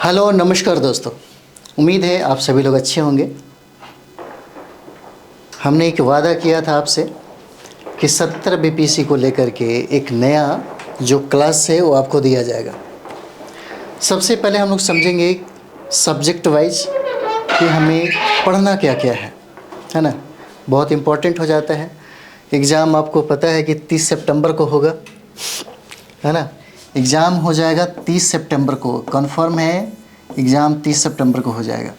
Hello नमस्कार दोस्तों, उम्मीद है आप सभी लोग अच्छे होंगे। हमने एक वादा किया था आपसे कि 70 बीपीसी को लेकर के एक नया जो क्लास है वो आपको दिया जाएगा। सबसे पहले हम लोग समझेंगे सब्जेक्ट वाइज कि हमें पढ़ना क्या क्या है ना। बहुत इम्पोर्टेंट हो जाता है। एग्ज़ाम आपको पता है कि 30 सितंबर को होगा, है ना। एग्ज़ाम हो जाएगा 30 सितंबर को, कन्फर्म है। एग्ज़ाम 30 सितंबर को हो जाएगा।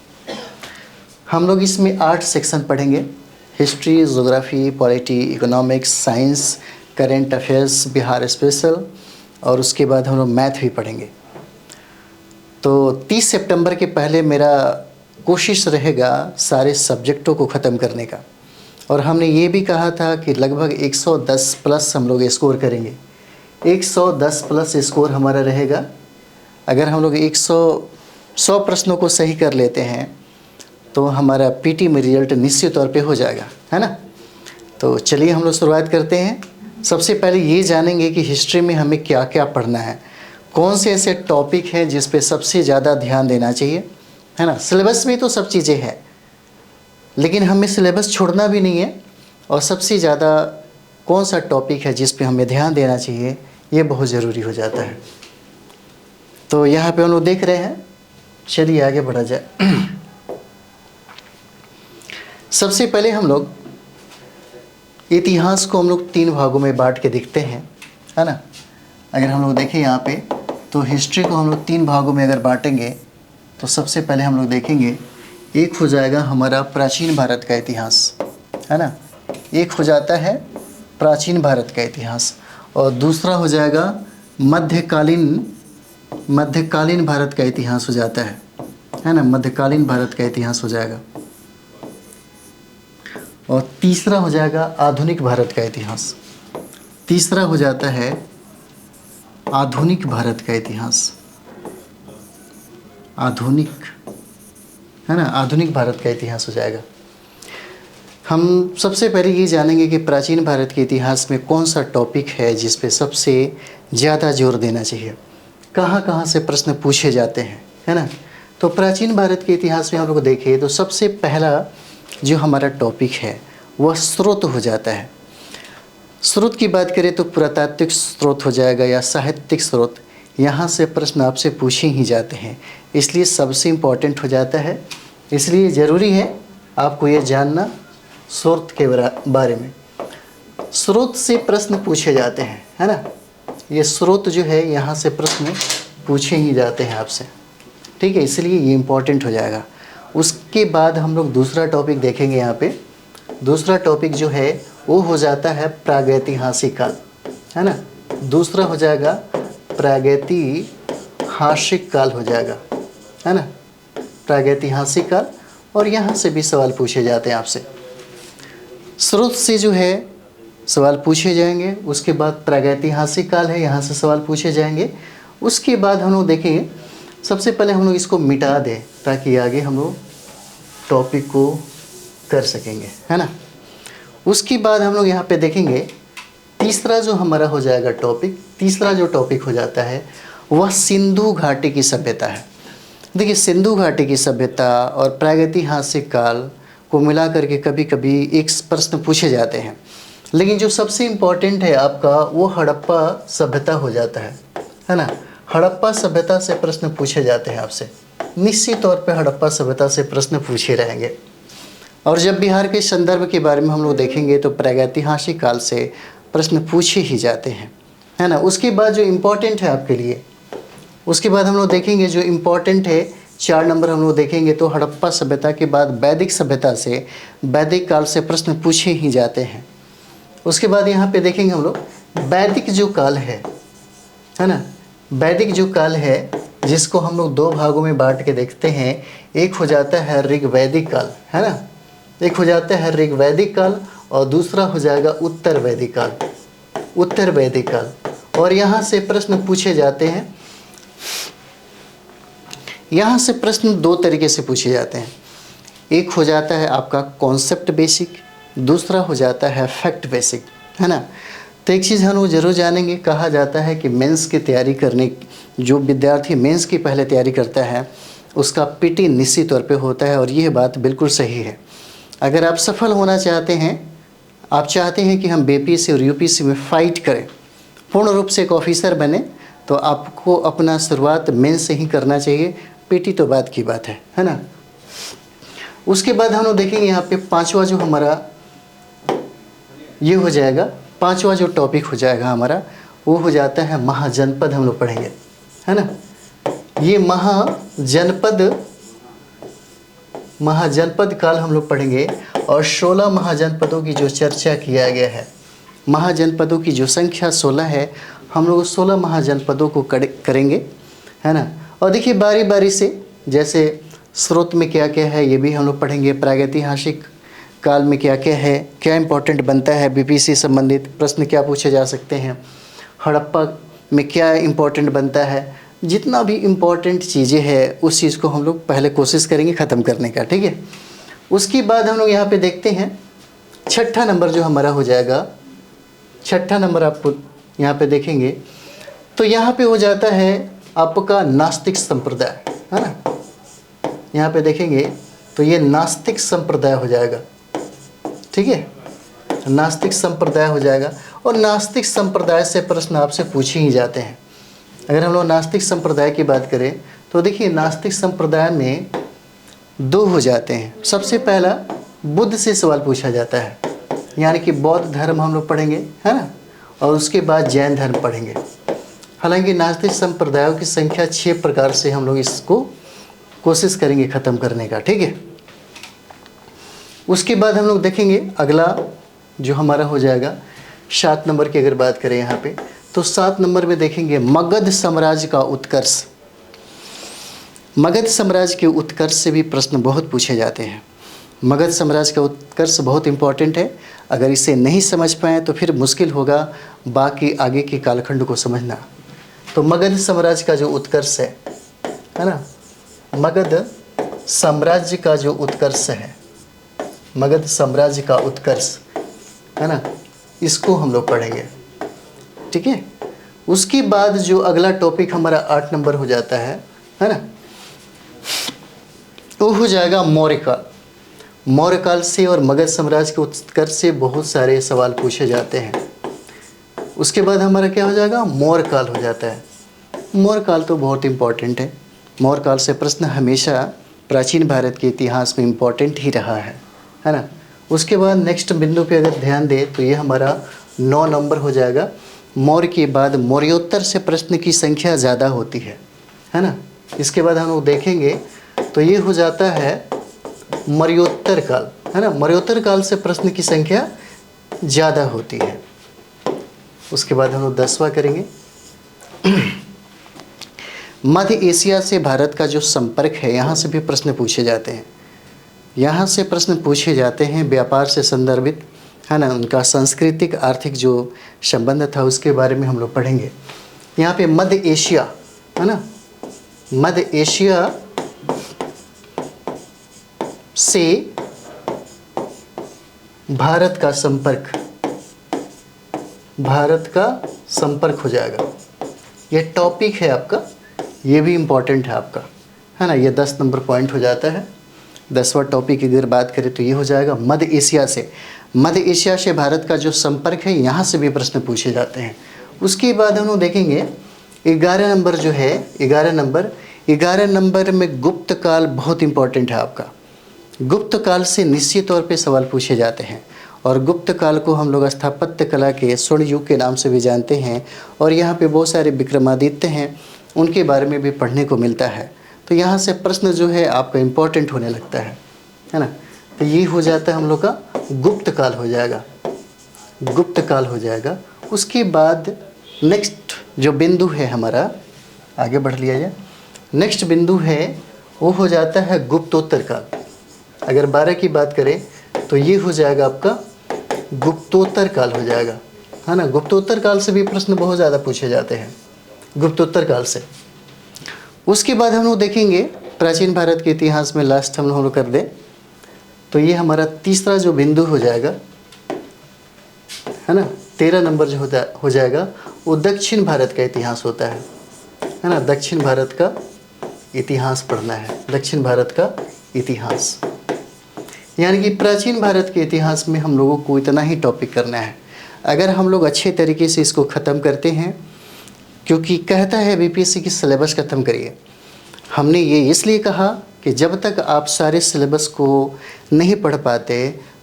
हम लोग इसमें 8 सेक्शन पढ़ेंगे: history, geography, polity, economics, science, current affairs, Bihar special, और उसके बाद हम लोग मैथ भी पढ़ेंगे। तो 30 सितंबर के पहले मेरा कोशिश रहेगा सारे सब्जेक्टों को ख़त्म करने का। और हमने ये भी कहा था कि लगभग 110 प्लस हम लोग स्कोर करेंगे। 110 प्लस स्कोर हमारा रहेगा। अगर हम लोग 100 प्रश्नों को सही कर लेते हैं तो हमारा पीटी में रिजल्ट निश्चित तौर पे हो जाएगा, है ना। तो चलिए हम लोग शुरुआत करते हैं। सबसे पहले ये जानेंगे कि हिस्ट्री में हमें क्या क्या पढ़ना है, कौन से ऐसे टॉपिक हैं जिस पे सबसे ज़्यादा ध्यान देना चाहिए, है ना। सिलेबस में तो सब चीज़ें हैं, लेकिन हमें सिलेबस छोड़ना भी नहीं है। और सबसे ज़्यादा कौन सा टॉपिक है जिस पे हमें ध्यान देना चाहिए, ये बहुत ज़रूरी हो जाता है। तो यहाँ पे हम लोग देख रहे हैं, चलिए आगे बढ़ा जाए। सबसे पहले हम लोग इतिहास को हम लोग 3 भागों में बांट के देखते हैं, है ना। अगर हम लोग देखें यहाँ पे तो हिस्ट्री को हम लोग 3 भागों में अगर बांटेंगे तो सबसे पहले हम लोग देखेंगे, एक हो जाएगा हमारा प्राचीन भारत का इतिहास, है ना। एक हो जाता है प्राचीन भारत का इतिहास, और दूसरा हो जाएगा मध्यकालीन भारत का इतिहास हो जाता है ना। मध्यकालीन भारत का इतिहास हो जाएगा, और तीसरा हो जाएगा आधुनिक भारत का इतिहास। तीसरा हो जाता है आधुनिक भारत का इतिहास, आधुनिक, है ना, आधुनिक भारत का इतिहास हो जाएगा। हम सबसे पहले ये जानेंगे कि प्राचीन भारत के इतिहास में कौन सा टॉपिक है जिस पे सबसे ज़्यादा जोर देना चाहिए, कहाँ कहाँ से प्रश्न पूछे जाते हैं, है ना। तो प्राचीन भारत के इतिहास में हम लोग देखें तो सबसे पहला जो हमारा टॉपिक है वह स्रोत हो जाता है। स्रोत की बात करें तो पुरातात्विक स्रोत हो जाएगा या साहित्यिक स्रोत। यहाँ से प्रश्न आपसे पूछे ही जाते हैं, इसलिए सबसे इम्पोर्टेंट हो जाता है। इसलिए ज़रूरी है आपको ये जानना स्रोत के बारे में। स्रोत से प्रश्न पूछे जाते हैं, है ना। ये स्रोत जो है यहाँ से प्रश्न पूछे ही जाते हैं आपसे, ठीक है, इसलिए ये इम्पोर्टेंट हो जाएगा। उसके बाद हम लोग दूसरा टॉपिक देखेंगे। यहाँ पे दूसरा टॉपिक जो है वो हो जाता है प्रागैतिहासिक काल, है ना। दूसरा हो जाएगा प्रागैतिहासिक काल हो जाएगा, है ना, प्रागैतिहासिक काल। और यहाँ से भी सवाल पूछे जाते हैं आपसे। स्रोत से जो है सवाल पूछे जाएंगे। उसके बाद प्रागैतिहासिक काल है, यहाँ से सवाल पूछे जाएंगे। उसके बाद हम लोग देखेंगे, सबसे पहले हम लोग इसको मिटा दें ताकि आगे हम लोग टॉपिक को कर सकेंगे, है ना। उसके बाद हम लोग यहाँ पे देखेंगे तीसरा जो हमारा हो जाएगा टॉपिक। तीसरा जो टॉपिक हो जाता है वह सिंधु घाटी की सभ्यता है। देखिए, सिंधु घाटी की सभ्यता और प्रागैतिहासिक काल को मिला करके कभी कभी एक प्रश्न पूछे जाते हैं, लेकिन जो सबसे इम्पोर्टेंट है आपका वो हड़प्पा सभ्यता हो जाता है ना। हड़प्पा सभ्यता से प्रश्न पूछे जाते हैं आपसे, निश्चित तौर पे हड़प्पा सभ्यता से प्रश्न पूछे रहेंगे। और जब बिहार के संदर्भ के बारे में हम लोग देखेंगे तो प्रागैतिहासिक काल से प्रश्न पूछे ही जाते हैं, है ना। उसके बाद जो इम्पोर्टेंट है आपके लिए, उसके बाद हम लोग देखेंगे जो इम्पोर्टेंट है 4 नंबर हम लोग देखेंगे तो हड़प्पा सभ्यता के बाद वैदिक सभ्यता से, वैदिक काल से प्रश्न पूछे ही जाते हैं। उसके बाद यहाँ पे देखेंगे हम लोग वैदिक जो काल है ना, वैदिक जो काल है जिसको हम लोग 2 भागों में बांट के देखते हैं। एक हो जाता है ऋग्वैदिक काल, है ना, एक हो जाता है ऋग्वैदिक काल, और दूसरा हो जाएगा उत्तर वैदिक काल, उत्तर वैदिक काल। और यहाँ से प्रश्न पूछे जाते हैं। यहाँ से प्रश्न 2 तरीके से पूछे जाते हैं। एक हो जाता है आपका कॉन्सेप्ट बेसिक, दूसरा हो जाता है फैक्ट बेसिक, है ना। तो एक चीज़ हम लोग जरूर जानेंगे, कहा जाता है कि मेंस की तैयारी करने, जो विद्यार्थी मेंस की पहले तैयारी करता है उसका पीटी निश्चित तौर पे होता है, और यह बात बिल्कुल सही है। अगर आप सफल होना चाहते हैं, आप चाहते हैं कि हम बीपीएससी और यूपीएससी में फ़ाइट करें, पूर्ण रूप से एक ऑफिसर बने, तो आपको अपना शुरुआत मेंस से ही करना चाहिए। पीटी तो बात की बात है ना। उसके बाद हम लोग देखेंगे यहाँ पे पांचवा जो हमारा ये हो जाएगा, पांचवा जो टॉपिक हो जाएगा हमारा, वो हो जाता है महाजनपद। हम लोग पढ़ेंगे, है ना। ये महाजनपद काल हम लोग पढ़ेंगे, और 16 महाजनपदों की जो चर्चा किया गया है, महाजनपदों की जो संख्या 16 है, हम लोग 16 महाजनपदों को करेंगे, है ना। और देखिए बारी बारी से, जैसे स्रोत में क्या क्या है ये भी हम लोग पढ़ेंगे, प्रागैतिहासिक काल में क्या क्या है, क्या इंपॉर्टेंट बनता है, बीपीएससी संबंधित प्रश्न क्या पूछे जा सकते हैं, हड़प्पा में क्या इंपॉर्टेंट बनता है, जितना भी इम्पोर्टेंट चीज़ें हैं उस चीज़ को हम लोग पहले कोशिश करेंगे ख़त्म करने का, ठीक है। उसके बाद हम लोग यहाँ पे देखते हैं छठा नंबर जो हमारा हो जाएगा, छठा नंबर आपको यहाँ पे देखेंगे तो यहाँ पे हो जाता है आपका नास्तिक संप्रदाय, है ना। यहाँ पे देखेंगे तो ये नास्तिक संप्रदाय हो जाएगा, ठीक है, नास्तिक संप्रदाय हो जाएगा। और नास्तिक संप्रदाय से प्रश्न आपसे पूछे ही जाते हैं। अगर हम लोग नास्तिक संप्रदाय की बात करें तो देखिए नास्तिक संप्रदाय में दो हो जाते हैं। सबसे पहला बुद्ध से सवाल पूछा जाता है, यानी कि बौद्ध धर्म हम लोग पढ़ेंगे, है ना, और उसके बाद जैन धर्म पढ़ेंगे। हालांकि नास्तिक संप्रदायों की संख्या 6 प्रकार से हम लोग इसको कोशिश करेंगे ख़त्म करने का, ठीक है। उसके बाद हम लोग देखेंगे अगला जो हमारा हो जाएगा 7 नंबर की अगर बात करें यहाँ पे, तो 7 नंबर में देखेंगे मगध साम्राज्य का उत्कर्ष। मगध साम्राज्य के उत्कर्ष से भी प्रश्न बहुत पूछे जाते हैं। मगध साम्राज्य का उत्कर्ष बहुत इंपॉर्टेंट है। अगर इसे नहीं समझ पाएँ तो फिर मुश्किल होगा बाकी आगे के कालखंड को समझना। तो मगध साम्राज्य का जो उत्कर्ष है ना, मगध साम्राज्य का जो उत्कर्ष है, मगध साम्राज्य का उत्कर्ष, है ना, इसको हम लोग पढ़ेंगे, ठीक है। उसके बाद जो अगला टॉपिक हमारा 8 नंबर हो जाता है ना, वो हो जाएगा मौर्य काल। मौर्य काल से और मगध साम्राज्य के उत्कर्ष से बहुत सारे सवाल पूछे जाते हैं। उसके बाद हमारा क्या हो जाएगा, मौर्य काल हो जाता है। मौर्य काल तो बहुत इम्पोर्टेंट है। मौर्य काल से प्रश्न हमेशा प्राचीन भारत के इतिहास में इम्पोर्टेंट ही रहा है ना। उसके बाद नेक्स्ट बिंदु पे अगर ध्यान दें तो ये हमारा 9 नंबर हो जाएगा। मौर्य के बाद मौर्योत्तर से प्रश्न की संख्या ज़्यादा होती है ना। इसके बाद हम लोग देखेंगे तो ये हो जाता है मौर्योत्तर काल, है ना। मौर्योत्तर काल से प्रश्न की संख्या ज़्यादा होती है। उसके बाद हम लोग 10वां करेंगे मध्य एशिया से भारत का जो संपर्क है, यहाँ से भी प्रश्न पूछे जाते हैं। यहाँ से प्रश्न पूछे जाते हैं व्यापार से संदर्भित, है ना, उनका सांस्कृतिक आर्थिक जो संबंध था उसके बारे में हम लोग पढ़ेंगे। यहाँ पे मध्य एशिया, है ना, मध्य एशिया से भारत का संपर्क, भारत का संपर्क हो जाएगा। ये टॉपिक है आपका, ये भी इम्पोर्टेंट है आपका, है ना। ये 10 नंबर पॉइंट हो जाता है। 10वां टॉपिक की अगर बात करें तो ये हो जाएगा मध्य एशिया से, मध्य एशिया से भारत का जो संपर्क है, यहाँ से भी प्रश्न पूछे जाते हैं। उसके बाद हम लोग देखेंगे 11 नंबर जो है, 11 नंबर में गुप्त काल बहुत इम्पोर्टेंट है आपका। गुप्त काल से निश्चित तौर पे सवाल पूछे जाते हैं, और गुप्त काल को हम लोग स्थापत्य कला के स्वर्ण युग के नाम से भी जानते हैं। और यहाँ पे बहुत सारे विक्रमादित्य हैं, उनके बारे में भी पढ़ने को मिलता है। तो यहाँ से प्रश्न जो है आपका इम्पोर्टेंट होने लगता है ना। तो ये हो जाता है हम लोग का गुप्त काल हो जाएगा, गुप्त काल हो जाएगा। उसके बाद नेक्स्ट जो बिंदु है हमारा, आगे बढ़ लिया जाए, नेक्स्ट बिंदु है वो हो जाता है गुप्तोत्तर काल। अगर 12 की बात करें तो ये हो जाएगा आपका गुप्तोत्तर काल हो जाएगा, है ना। गुप्तोत्तर काल से भी प्रश्न बहुत ज़्यादा पूछे जाते हैं, गुप्तोत्तर काल से। उसके बाद हम लोग देखेंगे प्राचीन भारत के इतिहास में लास्ट हम लोग कर दें तो ये हमारा तीसरा जो बिंदु हो जाएगा, है ना, 13 नंबर जो हो जाएगा वो दक्षिण भारत का इतिहास होता है ना। दक्षिण भारत का इतिहास पढ़ना है, दक्षिण भारत का इतिहास, यानी कि प्राचीन भारत के इतिहास में हम लोगों को इतना ही टॉपिक करना है। अगर हम लोग अच्छे तरीके से इसको ख़त्म करते हैं, क्योंकि कहता है बीपीएससी की सिलेबस ख़त्म करिए, हमने ये इसलिए कहा कि जब तक आप सारे सिलेबस को नहीं पढ़ पाते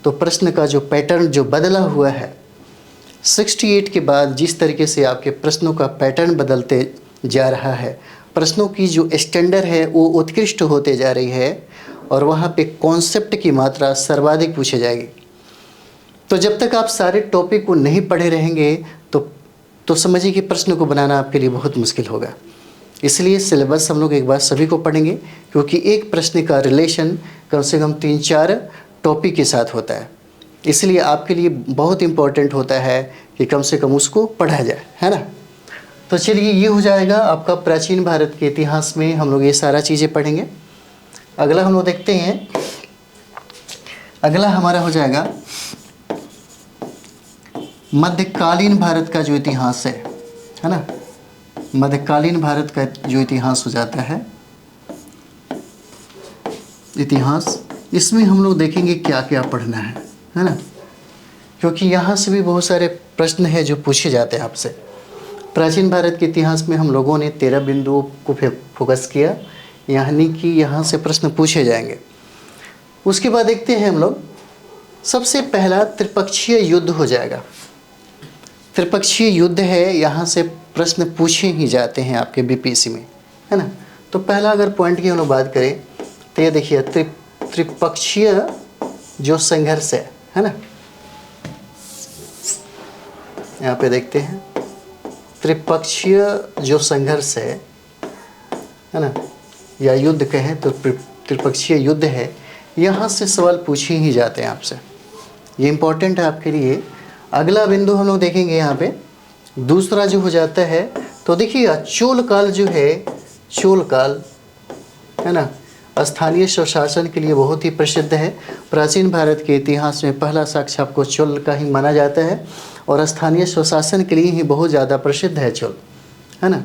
तो प्रश्न का जो पैटर्न जो बदला हुआ है 68 के बाद, जिस तरीके से आपके प्रश्नों का पैटर्न बदलते जा रहा है, प्रश्नों की जो स्टैंडर्ड है वो उत्कृष्ट होते जा रही है और वहाँ पे कॉन्सेप्ट की मात्रा सर्वाधिक पूछी जाएगी। तो जब तक आप सारे टॉपिक को नहीं पढ़े रहेंगे तो समझिए कि प्रश्न को बनाना आपके लिए बहुत मुश्किल होगा। इसलिए सिलेबस हम लोग एक बार सभी को पढ़ेंगे, क्योंकि एक प्रश्न का रिलेशन कम से कम 3-4 टॉपिक के साथ होता है। इसलिए आपके लिए बहुत इम्पोर्टेंट होता है कि कम से कम उसको पढ़ा जाए, है ना। तो चलिए, ये हो जाएगा आपका प्राचीन भारत के इतिहास में हम लोग ये सारा चीज़ें पढ़ेंगे। अगला हम लोग देखते हैं, अगला हमारा हो जाएगा मध्यकालीन भारत का जो इतिहास है ना। मध्यकालीन भारत का जो इतिहास हो जाता है, इतिहास, इसमें हम लोग देखेंगे क्या क्या पढ़ना है ना, क्योंकि यहाँ से भी बहुत सारे प्रश्न हैं जो पूछे जाते हैं आपसे। प्राचीन भारत के इतिहास में हम लोगों ने 13 बिंदुओं को फोकस किया, यानी कि यहाँ से प्रश्न पूछे जाएंगे। उसके बाद देखते हैं हम लोग, सबसे पहला त्रिपक्षीय युद्ध हो जाएगा। त्रिपक्षीय युद्ध है, यहाँ से प्रश्न पूछे ही जाते हैं आपके बीपीएससी में, है ना। तो पहला अगर पॉइंट की हम लोग बात करें तो ये देखिए, त्रिपक्षीय जो संघर्ष है ना, यहाँ पे देखते हैं त्रिपक्षीय जो संघर्ष है ना, या युद्ध कहें तो त्रिपक्षीय युद्ध है, यहाँ से सवाल पूछे ही जाते हैं आपसे। ये इम्पोर्टेंट है आपके लिए। अगला बिंदु हम लोग देखेंगे यहाँ पे, दूसरा जो हो जाता है, तो देखिएगा चोल काल जो है, चोल काल है ना, स्थानीय स्वशासन के लिए बहुत ही प्रसिद्ध है। प्राचीन भारत के इतिहास में पहला साक्ष्य आपको चोल का ही माना जाता है और स्थानीय स्वशासन के लिए ही बहुत ज़्यादा प्रसिद्ध है चोल, है ना।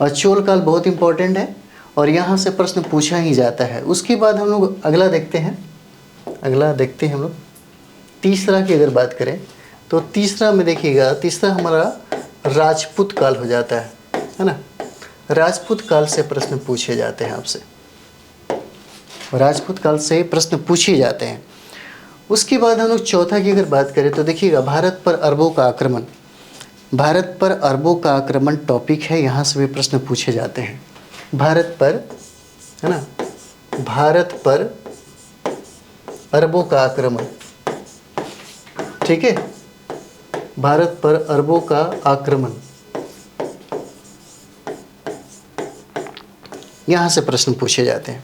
और चोल काल बहुत इंपॉर्टेंट है और यहाँ से प्रश्न पूछा ही जाता है। उसके बाद हम लोग अगला देखते हैं, अगला देखते हैं हम लोग तीसरा की अगर बात करें तो तीसरा में देखिएगा, तीसरा हमारा राजपूत काल हो जाता है ना। राजपूत काल से प्रश्न पूछे जाते हैं आपसे, राजपूत काल से प्रश्न पूछे जाते हैं। उसके बाद हम लोग चौथा की अगर बात करें तो देखिएगा, भारत पर अरबों का आक्रमण, भारत पर अरबों का आक्रमण टॉपिक है, यहाँ से भी प्रश्न पूछे जाते हैं। भारत पर, है ना, भारत पर अरबों का आक्रमण, ठीक है, भारत पर अरबों का आक्रमण, यहाँ से प्रश्न पूछे जाते हैं।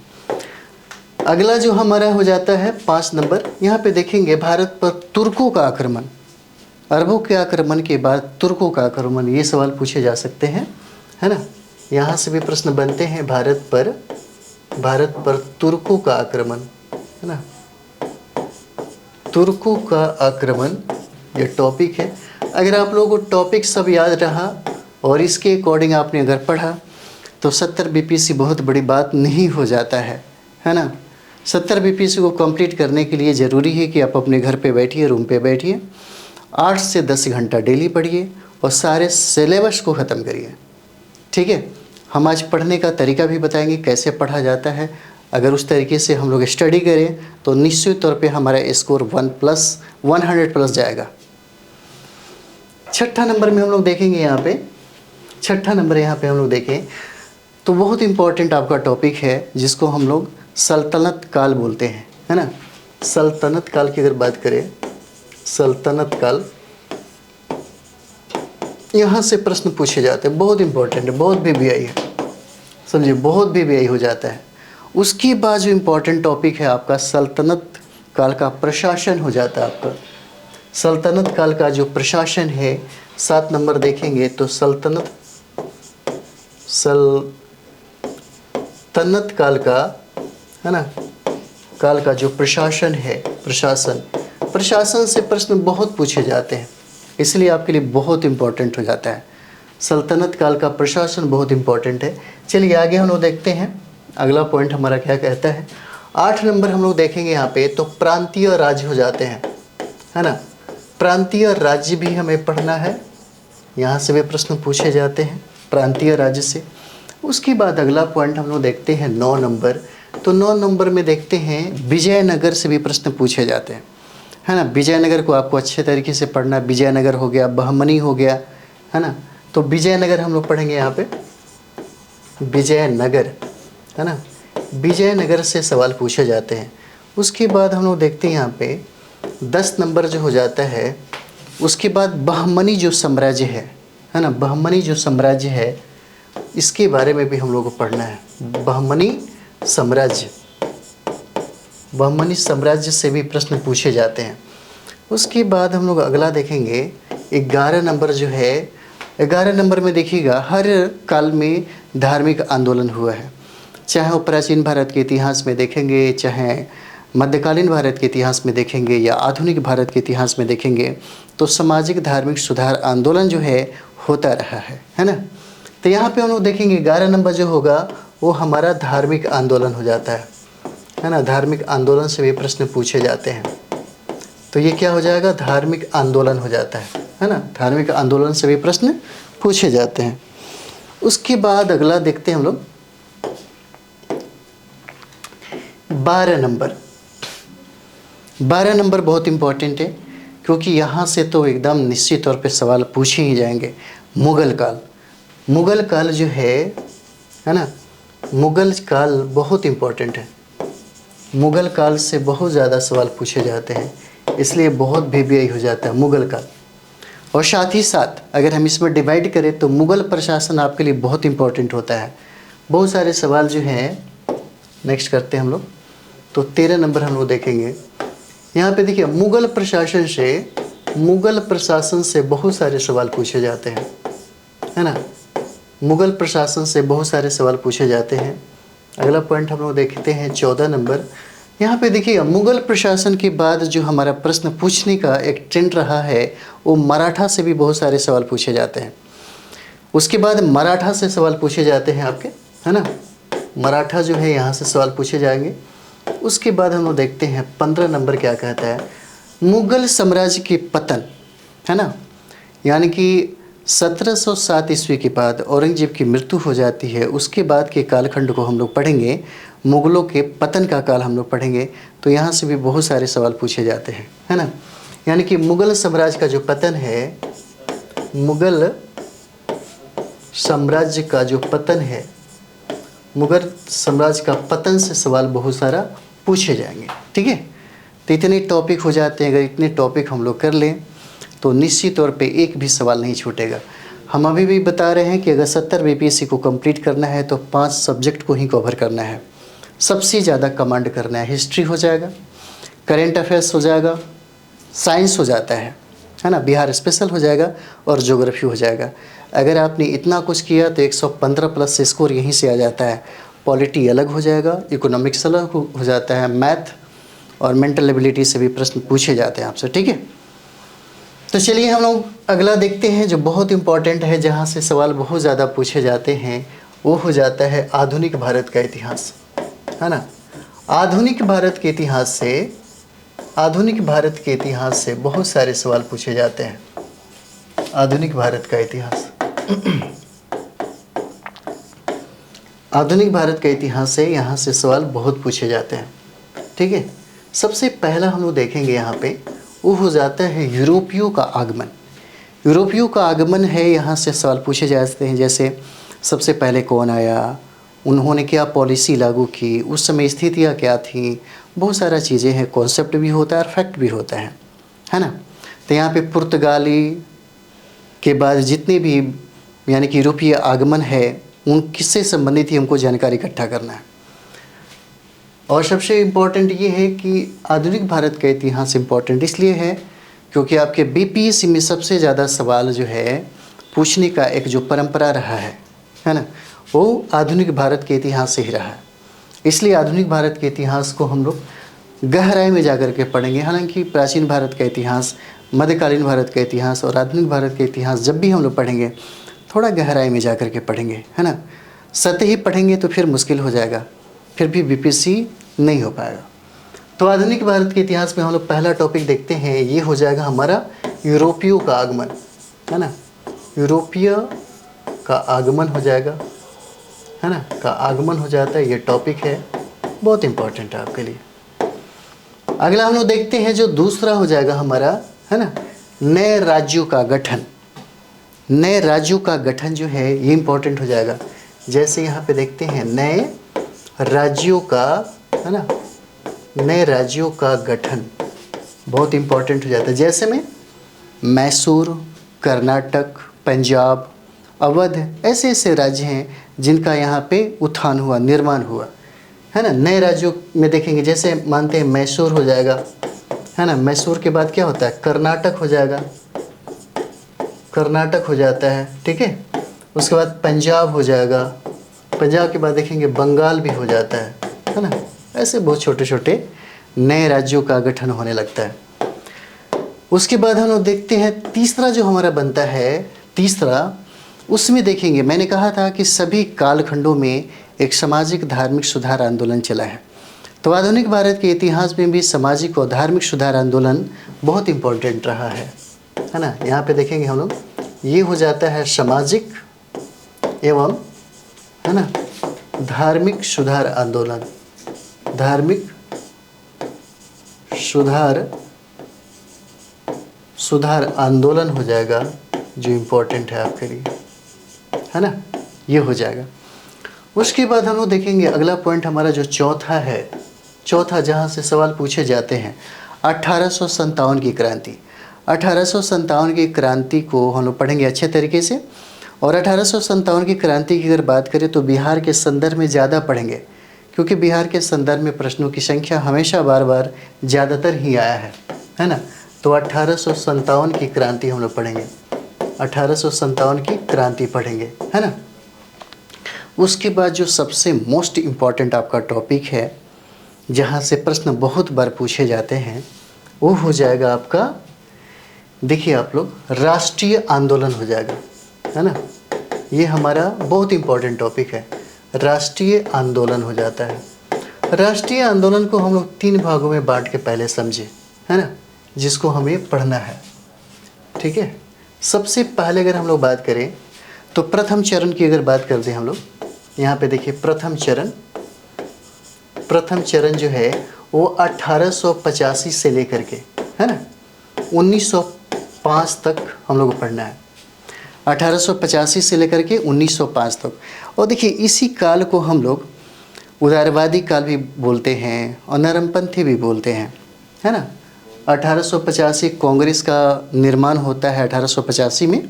अगला जो हमारा हो जाता है 5 नंबर, यहाँ पे देखेंगे भारत पर तुर्कों का आक्रमण। अरबों के आक्रमण के बाद तुर्कों का आक्रमण, ये सवाल पूछे जा सकते हैं, है ना। यहाँ से भी प्रश्न बनते हैं, भारत पर तुर्कों का आक्रमण, है ना, तुर्कों का आक्रमण, ये टॉपिक है। अगर आप लोगों को टॉपिक सब याद रहा और इसके अकॉर्डिंग आपने अगर पढ़ा तो 70 बीपीएससी बहुत बड़ी बात नहीं हो जाता है ना। 70 बीपीएससी को कंप्लीट करने के लिए ज़रूरी है कि आप अपने घर पे बैठिए, रूम पे बैठिए, 8 से 10 घंटा डेली पढ़िए और सारे सिलेबस को ख़त्म करिए, ठीक है। हम आज पढ़ने का तरीका भी बताएंगे कैसे पढ़ा जाता है। अगर उस तरीके से हम लोग स्टडी करें तो निश्चित तौर पे हमारा स्कोर 100+ जाएगा। छठा नंबर में हम लोग देखेंगे, यहाँ पे छठा नंबर यहाँ पे हम लोग देखें तो बहुत इम्पोर्टेंट आपका टॉपिक है, जिसको हम लोग सल्तनत काल बोलते हैं, है ना। सल्तनत काल की अगर बात करें, सल्तनत काल, यहाँ से प्रश्न पूछे जाते हैं, बहुत इम्पोर्टेंट है, बहुत VVI है, समझिए, बहुत VVI हो जाता है। उसके बाद जो इम्पोर्टेंट टॉपिक है आपका सल्तनत काल का प्रशासन हो जाता है आपका। सल्तनत काल का जो प्रशासन है, 7 नंबर देखेंगे तो सल्तनत काल का, है ना, काल का जो प्रशासन है, प्रशासन से प्रश्न बहुत पूछे जाते हैं, इसलिए आपके लिए बहुत इम्पोर्टेंट हो जाता है। सल्तनत काल का प्रशासन बहुत इम्पोर्टेंट है। चलिए आगे हम लोग देखते हैं अगला पॉइंट हमारा क्या कहता है। 8 नंबर हम लोग देखेंगे यहाँ पे, तो प्रांतीय राज्य हो जाते हैं, है ना। प्रांतीय राज्य भी हमें पढ़ना है, यहाँ से भी प्रश्न पूछे जाते हैं प्रांतीय राज्य से। उसके बाद अगला पॉइंट हम लोग देखते हैं 9 नंबर। तो 9 नंबर में देखते हैं विजयनगर से भी प्रश्न पूछे जाते हैं, है ना। विजयनगर को आपको अच्छे तरीके से पढ़ना। विजयनगर हो गया, बहमनी हो गया, है ना। तो विजयनगर हम लोग पढ़ेंगे यहाँ पे, विजयनगर, है ना। विजयनगर से सवाल पूछे जाते हैं। उसके बाद हम लोग देखते हैं यहाँ पे 10 नंबर जो हो जाता है, उसके बाद बहमनी जो साम्राज्य है ना, बहमनी जो साम्राज्य है इसके बारे में भी हम लोग को पढ़ना है। बहमनी साम्राज्य, बहमनी साम्राज्य से भी प्रश्न पूछे जाते हैं। उसके बाद हम लोग अगला देखेंगे 11 नंबर जो है। 11 नंबर में देखिएगा हर काल में धार्मिक आंदोलन हुआ है, चाहे वो प्राचीन भारत के इतिहास में देखेंगे, चाहे मध्यकालीन भारत के इतिहास में देखेंगे, या आधुनिक भारत के इतिहास में देखेंगे, तो सामाजिक धार्मिक सुधार आंदोलन जो है होता रहा है ना। तो यहाँ पे हम लोग देखेंगे 11 नंबर जो होगा वो हमारा धार्मिक आंदोलन हो जाता है ना। धार्मिक आंदोलन से भी प्रश्न पूछे जाते हैं, तो ये क्या हो जाएगा, धार्मिक आंदोलन हो जाता है ना। धार्मिक आंदोलन से भी प्रश्न पूछे जाते हैं। उसके बाद अगला देखते हैं हम लोग 12 नंबर। 12 नंबर बहुत इम्पोर्टेंट है, क्योंकि यहाँ से तो एकदम निश्चित तौर पे सवाल पूछे ही जाएंगे। मुग़ल काल, मुग़ल काल जो है ना, मुग़ल काल बहुत इम्पोर्टेंट है। मुग़ल काल से बहुत ज़्यादा सवाल पूछे जाते हैं, इसलिए बहुत VVI हो जाता है मुग़ल काल। और साथ ही साथ अगर हम इसमें डिवाइड करें तो मुग़ल प्रशासन आपके लिए बहुत इम्पोर्टेंट होता है। बहुत सारे सवाल जो हैं, नेक्स्ट करते हैं हम लोग। तो 13 नंबर हम लोग देखेंगे। यहाँ पे देखिए मुग़ल प्रशासन से बहुत सारे सवाल पूछे जाते हैं, है ना। मुग़ल प्रशासन से बहुत सारे सवाल पूछे जाते हैं। अगला पॉइंट हम लोग देखते हैं 14 नंबर। यहाँ पे देखिए मुग़ल प्रशासन के बाद जो हमारा प्रश्न पूछने का एक ट्रेंड रहा है, वो मराठा से भी बहुत सारे सवाल पूछे जाते हैं। उसके बाद मराठा से सवाल पूछे जाते हैं आपके, है ना। मराठा जो है यहाँ से सवाल पूछे जाएंगे। उसके बाद हम लोग देखते हैं 15 नंबर क्या कहता है, मुग़ल साम्राज्य के पतन, है ना। यानी कि 1707 ईस्वी के बाद औरंगजेब की मृत्यु हो जाती है, उसके बाद के कालखंड को हम लोग पढ़ेंगे, मुग़लों के पतन का काल हम लोग पढ़ेंगे। तो यहाँ से भी बहुत सारे सवाल पूछे जाते हैं, है ना। यानी कि मुग़ल साम्राज्य का जो पतन है, मुग़ल साम्राज्य का जो पतन है, मुग़ल साम्राज्य का पतन से सवाल बहुत सारा पूछे जाएंगे, ठीक है। तो इतने टॉपिक हो जाते हैं। अगर इतने टॉपिक हम लोग कर लें तो निश्चित तौर पे एक भी सवाल नहीं छूटेगा। हम अभी भी बता रहे हैं कि अगर 70 BPSC को कंप्लीट करना है तो 5 सब्जेक्ट को ही कवर करना है, सबसे ज़्यादा कमांड करना है। हिस्ट्री हो जाएगा, करेंट अफेयर्स हो जाएगा, साइंस हो जाता है ना, बिहार स्पेशल हो जाएगा, और ज्योग्राफी हो जाएगा। अगर आपने इतना कुछ किया तो 115 प्लस स्कोर यहीं से आ जाता है। पॉलिटी अलग हो जाएगा, इकोनॉमिक्स अलग हो जाता है, मैथ और मेंटल एबिलिटी से भी प्रश्न पूछे जाते हैं आपसे, ठीक है। तो चलिए हम लोग अगला देखते हैं जो बहुत इम्पॉर्टेंट है, जहाँ से सवाल बहुत ज़्यादा पूछे जाते हैं, वो हो जाता है आधुनिक भारत का इतिहास, है ना। आधुनिक भारत के इतिहास से बहुत सारे सवाल पूछे जाते हैं। आधुनिक भारत का इतिहास आधुनिक भारत का इतिहास से यहाँ से सवाल बहुत पूछे जाते हैं, ठीक है। सबसे पहला हम लोग देखेंगे यहाँ पे, वो हो जाता है यूरोपियों का आगमन। यूरोपियों का आगमन है, यहाँ से सवाल पूछे जाते हैं। जैसे सबसे पहले कौन आया, उन्होंने क्या पॉलिसी लागू की, उस समय स्थितियाँ क्या थी, बहुत सारा चीज़ें हैं। कॉन्सेप्ट भी होता है और फैक्ट भी होता है ना। तो यहाँ पे पुर्तगाली के बाद जितने भी यानी कि यूरोपीय आगमन है, उन किससे संबंधित ही हमको जानकारी इकट्ठा करना है। और सबसे इम्पोर्टेंट ये है कि आधुनिक भारत का इतिहास इम्पोर्टेंट इसलिए है क्योंकि आपके BPSC में सबसे ज़्यादा सवाल जो है पूछने का एक जो परंपरा रहा है ना, वो आधुनिक भारत के इतिहास से ही रहा है। इसलिए आधुनिक भारत के इतिहास को हम लोग गहराई में जाकर के पढ़ेंगे। हालांकि प्राचीन भारत का इतिहास मध्यकालीन भारत का इतिहास और आधुनिक भारत का इतिहास जब भी हम लोग पढ़ेंगे थोड़ा गहराई में जा कर के पढ़ेंगे, है ना। सतही पढ़ेंगे तो फिर मुश्किल हो जाएगा, फिर भी बीपीएससी नहीं हो पाएगा। तो आधुनिक भारत के इतिहास में हम लोग पहला टॉपिक देखते हैं, ये हो जाएगा हमारा यूरोपियों का आगमन, है ना। यूरोपीय का आगमन हो जाएगा, है ना, का आगमन हो जाता है, ये टॉपिक है, बहुत इंपॉर्टेंट है आपके लिए। अगला हम लोग देखते हैं जो दूसरा हो जाएगा हमारा, है ना, नए राज्यों का गठन। नए राज्यों का गठन जो है ये इंपॉर्टेंट हो जाएगा। जैसे यहाँ पे देखते हैं नए राज्यों का, है ना, नए राज्यों का गठन बहुत इंपॉर्टेंट हो जाता है। जैसे में मैसूर, कर्नाटक, पंजाब, अवध, ऐसे ऐसे राज्य हैं जिनका यहाँ पे उत्थान हुआ, निर्माण हुआ, है ना। नए राज्यों में देखेंगे, जैसे मानते हैं मैसूर हो जाएगा, है ना। मैसूर के बाद क्या होता है, कर्नाटक हो जाएगा, कर्नाटक हो जाता है, ठीक है। उसके बाद पंजाब हो जाएगा, पंजाब के बाद देखेंगे बंगाल भी हो जाता है ना। ऐसे बहुत छोटे छोटे नए राज्यों का गठन होने लगता है। उसके बाद हम लोग देखते हैं तीसरा जो हमारा बनता है, तीसरा, उसमें देखेंगे मैंने कहा था कि सभी कालखंडों में एक सामाजिक धार्मिक सुधार आंदोलन चला है। तो आधुनिक भारत के इतिहास में भी सामाजिक और धार्मिक सुधार आंदोलन बहुत इम्पोर्टेंट रहा है ना। यहाँ पे देखेंगे हम लोग, ये हो जाता है सामाजिक एवं, है ना, धार्मिक सुधार आंदोलन, धार्मिक सुधार आंदोलन हो जाएगा जो इम्पोर्टेंट है आपके लिए, है ना, ये हो जाएगा। उसके बाद हम लोग देखेंगे अगला पॉइंट हमारा जो चौथा है, चौथा जहाँ से सवाल पूछे जाते हैं, 1857 की क्रांति। 1857 की क्रांति को हम लोग पढ़ेंगे अच्छे तरीके से। और 1857 की क्रांति की अगर बात करें तो बिहार के संदर्भ में ज़्यादा पढ़ेंगे, क्योंकि बिहार के संदर्भ में प्रश्नों की संख्या हमेशा बार बार ज़्यादातर ही आया है ना। तो 1857 की क्रांति हम लोग पढ़ेंगे, 1857 की क्रांति पढ़ेंगे, है ना। उसके बाद जो सबसे मोस्ट इम्पॉर्टेंट आपका टॉपिक है, जहाँ से प्रश्न बहुत बार पूछे जाते हैं, वो हो जाएगा आपका, देखिए आप लोग, राष्ट्रीय आंदोलन हो जाएगा, है ना। ये हमारा बहुत इम्पॉर्टेंट टॉपिक है, राष्ट्रीय आंदोलन हो जाता है। राष्ट्रीय आंदोलन को हम लोग 3 भागों में बांट के पहले समझे, है ना, जिसको हमें पढ़ना है, ठीक है। सबसे पहले अगर हम लोग बात करें तो प्रथम चरण की अगर बात करते हैं हम लोग, यहाँ पे देखिए प्रथम चरण जो है वो 1885 से लेकर के, है ना, 1905 तक हम लोग को पढ़ना है। 1885 से लेकर के 1905 तक। और देखिए इसी काल को हम लोग उदारवादी काल भी बोलते हैं और नरमपंथी भी बोलते हैं, है ना। 1885 कांग्रेस का निर्माण होता है 1885 में,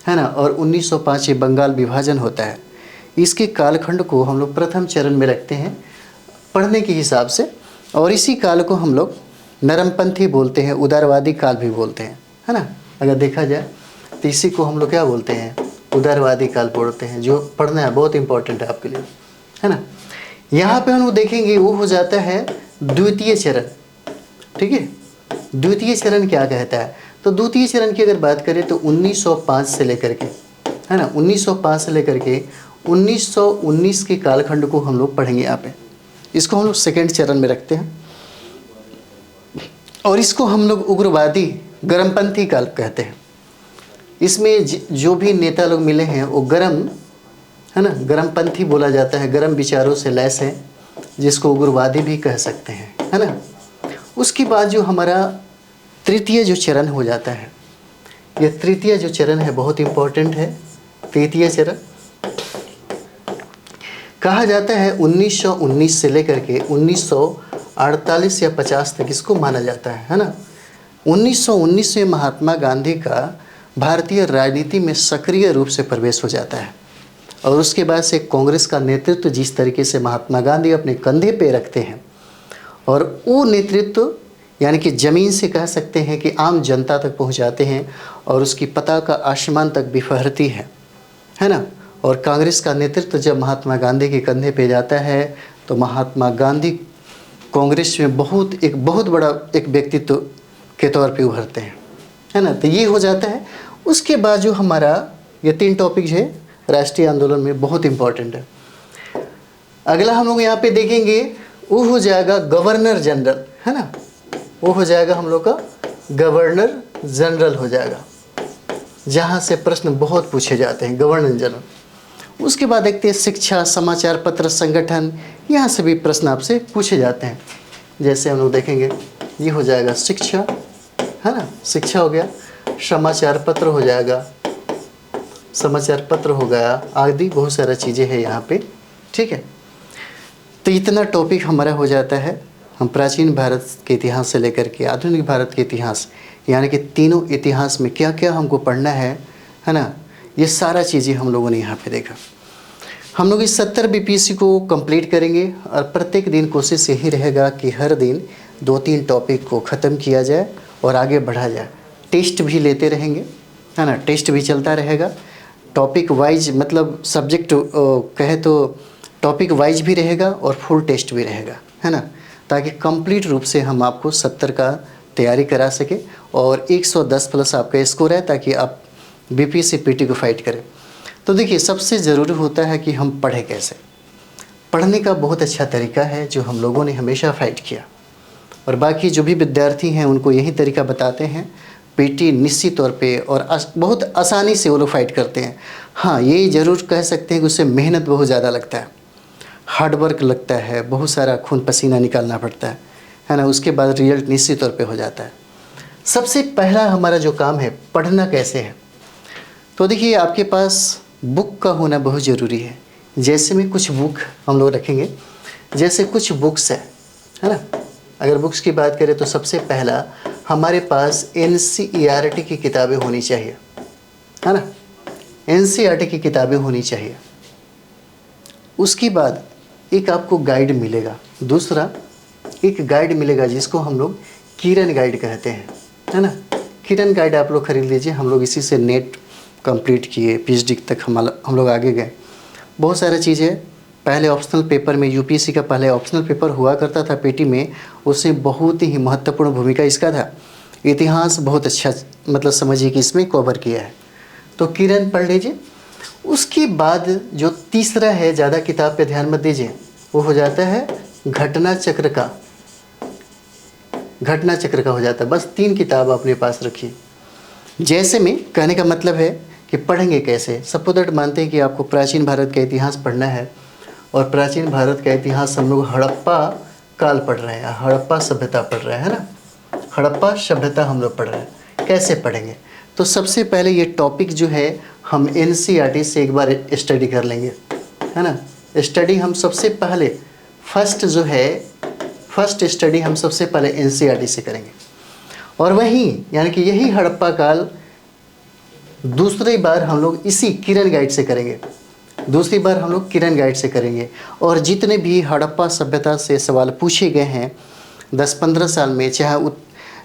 है ना, और 1905 ये बंगाल विभाजन होता है। इसके कालखंड को हम लोग प्रथम चरण में रखते हैं पढ़ने के हिसाब से, और इसी काल को हम लोग नरमपंथी बोलते हैं, उदारवादी काल भी बोलते हैं, है ना। अगर देखा जाए तो इसी को हम लोग क्या बोलते हैं, उदारवादी काल बोलते हैं, जो पढ़ना है, बहुत इंपॉर्टेंट है आपके लिए, है ना। यहाँ पे हम लोग देखेंगे वो हो जाता है द्वितीय चरण, ठीक है। द्वितीय चरण क्या कहता है, तो द्वितीय चरण की अगर बात करें तो 1905 से लेकर के, है ना, 1905 से लेकर के 1919 के कालखंड को हम लोग पढ़ेंगे यहाँ पे। इसको हम लोग सेकेंड चरण में रखते हैं, और इसको हम लोग उग्रवादी गर्मपंथी काल कहते हैं। इसमें जो भी नेता लोग मिले हैं वो है ना, गर्मपंथी बोला जाता है, गर्म विचारों से लैस है, जिसको उग्रवादी भी कह सकते हैं, है ना। उसके बाद जो हमारा तृतीय जो चरण हो जाता है, ये तृतीय जो चरण है बहुत इम्पोर्टेंट है। तृतीय चरण कहा जाता है 1919 से लेकर के 1948 या 50 तक इसको माना जाता है ना। 1919 में महात्मा गांधी का भारतीय राजनीति में सक्रिय रूप से प्रवेश हो जाता है, और उसके बाद से कांग्रेस का नेतृत्व जिस तरीके से महात्मा गांधी अपने कंधे पे रखते हैं, और वो नेतृत्व यानी कि ज़मीन से कह सकते हैं कि आम जनता तक पहुंचाते हैं, और उसकी पताका आसमान तक बिफरती है ना। और कांग्रेस का नेतृत्व जब महात्मा गांधी के कंधे पे जाता है तो महात्मा गांधी कांग्रेस में बहुत बड़ा एक व्यक्तित्व के तौर पे उभरते हैं, है ना। तो ये हो जाता है। उसके बाद जो हमारा ये 3 टॉपिक है राष्ट्रीय आंदोलन में बहुत इम्पोर्टेंट है। अगला हम लोग यहाँ पे देखेंगे वो हो जाएगा गवर्नर जनरल, है ना। वो हो जाएगा हम लोग का गवर्नर जनरल हो जाएगा, जहाँ से प्रश्न बहुत पूछे जाते हैं, गवर्नर जनरल। उसके बाद देखते हैं शिक्षा, समाचार पत्र, संगठन, यहाँ से भी प्रश्न आपसे पूछे जाते हैं। जैसे हम लोग देखेंगे ये हो जाएगा शिक्षा, है ना, शिक्षा हो गया। समाचार पत्र हो जाएगा, समाचार पत्र हो गया, आदि बहुत सारा चीज़ें हैं यहाँ पे, ठीक है। तो इतना टॉपिक हमारा हो जाता है। हम प्राचीन भारत के इतिहास से लेकर के आधुनिक भारत के इतिहास, यानी कि तीनों इतिहास में क्या क्या हमको पढ़ना है ना, ये सारा चीज़ें हम लोगों ने यहाँ पे देखा। हम लोग इस 70 बीपीएससी को कंप्लीट करेंगे और प्रत्येक दिन कोशिश यही रहेगा कि हर दिन 2-3 टॉपिक को ख़त्म किया जाए और आगे बढ़ा जाए। टेस्ट भी लेते रहेंगे, है ना, टेस्ट भी चलता रहेगा। टॉपिक वाइज मतलब सब्जेक्ट कहे तो टॉपिक वाइज भी रहेगा और फुल टेस्ट भी रहेगा, है ना, ताकि कंप्लीट रूप से हम आपको 70 का तैयारी करा सके और 110 प्लस आपका स्कोर है, ताकि आप बीपीएससी पीटी को फाइट करें। तो देखिए सबसे ज़रूरी होता है कि हम पढ़ें कैसे। पढ़ने का बहुत अच्छा तरीका है जो हम लोगों ने हमेशा फ़ाइट किया, और बाकी जो भी विद्यार्थी हैं उनको यही तरीका बताते हैं। पीटी निश्चित तौर पे और बहुत आसानी से वो लोग फाइट करते हैं। हाँ, ये ज़रूर कह सकते हैं कि उससे मेहनत बहुत ज़्यादा लगता है, हार्ड वर्क लगता है, बहुत सारा खून पसीना निकालना पड़ता है ना। उसके बाद रिजल्ट निश्चित तौर पे हो जाता है। सबसे पहला हमारा जो काम है, पढ़ना कैसे है। तो देखिए आपके पास बुक का होना बहुत ज़रूरी है। जैसे में कुछ बुक हम लोग रखेंगे, जैसे कुछ बुक्स है ना। अगर बुक्स की बात करें तो सबसे पहला हमारे पास NCERT की किताबें होनी चाहिए, है ना, NCERT की किताबें होनी चाहिए। उसके बाद एक आपको गाइड मिलेगा, दूसरा एक गाइड मिलेगा जिसको हम लोग किरण गाइड कहते हैं, है ना। किरण गाइड आप लोग खरीद लीजिए। हम लोग इसी से नेट कंप्लीट किए, PhD तक हम लोग आगे गए। बहुत सारी चीज़ें पहले ऑप्शनल पेपर में, यूपीएससी का पहले ऑप्शनल पेपर हुआ करता था पीटी में, उसमें बहुत ही महत्वपूर्ण भूमिका इसका था। इतिहास बहुत अच्छा मतलब समझिए कि इसमें कवर किया है, तो किरण पढ़ लीजिए। उसके बाद जो तीसरा है, ज़्यादा किताब पे ध्यान मत दीजिए, वो हो जाता है घटना चक्र का। घटना चक्र का हो जाता है। बस 3 किताब अपने पास रखिए। जैसे में कहने का मतलब है कि पढ़ेंगे कैसे। सपोज दैट मानते हैं कि आपको प्राचीन भारत का इतिहास पढ़ना है, और प्राचीन भारत का इतिहास हम लोग हड़प्पा काल पढ़ रहे हैं, हड़प्पा सभ्यता पढ़ रहे हैं, है ना। हड़प्पा सभ्यता हम लोग पढ़ रहे हैं। कैसे पढ़ेंगे, तो सबसे पहले ये टॉपिक जो है हम NCERT से एक बार स्टडी कर लेंगे, है ना। स्टडी हम सबसे पहले फर्स्ट स्टडी हम सबसे पहले NCERT से करेंगे, और वहीं यानी कि यही हड़प्पा काल दूसरी बार हम लोग इसी किरण गाइड से करेंगे। दूसरी बार हम लोग किरण गाइड से करेंगे। और जितने भी हड़प्पा सभ्यता से सवाल पूछे गए हैं 10-15 साल में, चाहे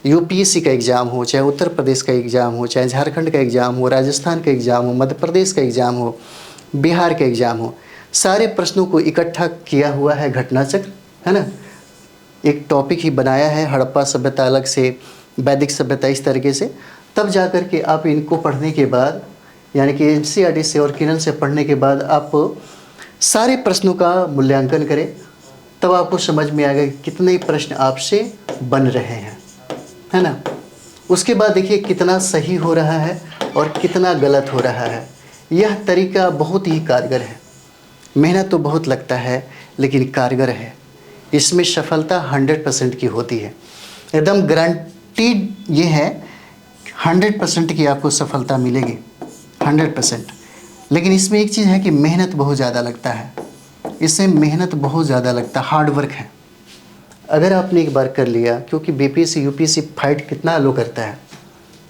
यूपीएससी का एग्ज़ाम हो, चाहे उत्तर प्रदेश का एग्ज़ाम हो, चाहे झारखंड का एग्ज़ाम हो, राजस्थान का एग्ज़ाम हो, मध्य प्रदेश का एग्ज़ाम हो, बिहार का एग्ज़ाम हो, सारे प्रश्नों को इकट्ठा किया हुआ है घटना चक्र, है ना। एक टॉपिक ही बनाया है, हड़प्पा सभ्यता अलग से, वैदिक सभ्यता इस तरीके से। तब जा कर के आप इनको पढ़ने के बाद, यानी कि NCERT से और किरण से पढ़ने के बाद आप सारे प्रश्नों का मूल्यांकन करें, तब आपको समझ में आएगा कि कितने प्रश्न आपसे बन रहे हैं, है ना। उसके बाद देखिए कितना सही हो रहा है और कितना गलत हो रहा है। यह तरीका बहुत ही कारगर है। मेहनत तो बहुत लगता है लेकिन कारगर है। इसमें सफलता 100% की होती है, एकदम गारंटीड ये है, 100% की आपको सफलता मिलेगी, 100%। लेकिन इसमें एक चीज़ है कि मेहनत बहुत ज़्यादा लगता है, इसमें मेहनत बहुत ज़्यादा लगता है, हार्ड वर्क है। अगर आपने एक बार कर लिया, क्योंकि बीपीएससी यूपीएससी फाइट कितना लो करता है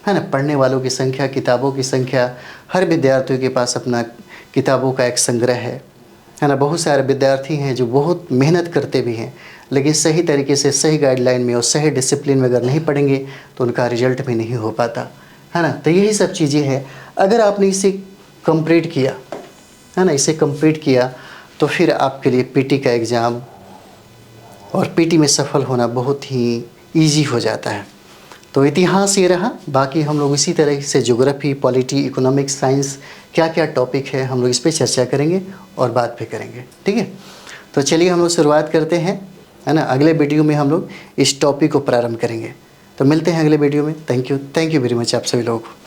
ना। पढ़ने वालों की संख्या, किताबों की संख्या, हर विद्यार्थियों के पास अपना किताबों का एक संग्रह है ना। बहुत सारे विद्यार्थी हैं जो बहुत मेहनत करते भी हैं, लेकिन सही तरीके से, सही गाइडलाइन में और सही डिसिप्लिन में अगर नहीं पढ़ेंगे तो उनका रिजल्ट भी नहीं हो पाता, है ना। तो यही सब चीज़ें हैं। अगर आपने इसे कंप्लीट किया, है ना, इसे कंप्लीट किया, तो फिर आपके लिए पीटी का एग्ज़ाम और पीटी में सफल होना बहुत ही ईजी हो जाता है। तो इतिहास ये रहा, बाकी हम लोग इसी तरह से ज्योग्राफी, पॉलिटी, इकोनॉमिक्स, साइंस क्या क्या टॉपिक है हम लोग इस पर चर्चा करेंगे और बात भी करेंगे। ठीक है, तो चलिए हम लोग शुरुआत करते हैं, है ना। अगले वीडियो में हम लोग इस टॉपिक को प्रारंभ करेंगे। तो मिलते हैं अगले वीडियो में। थैंक यू वेरी मच आप सभी लोगों को।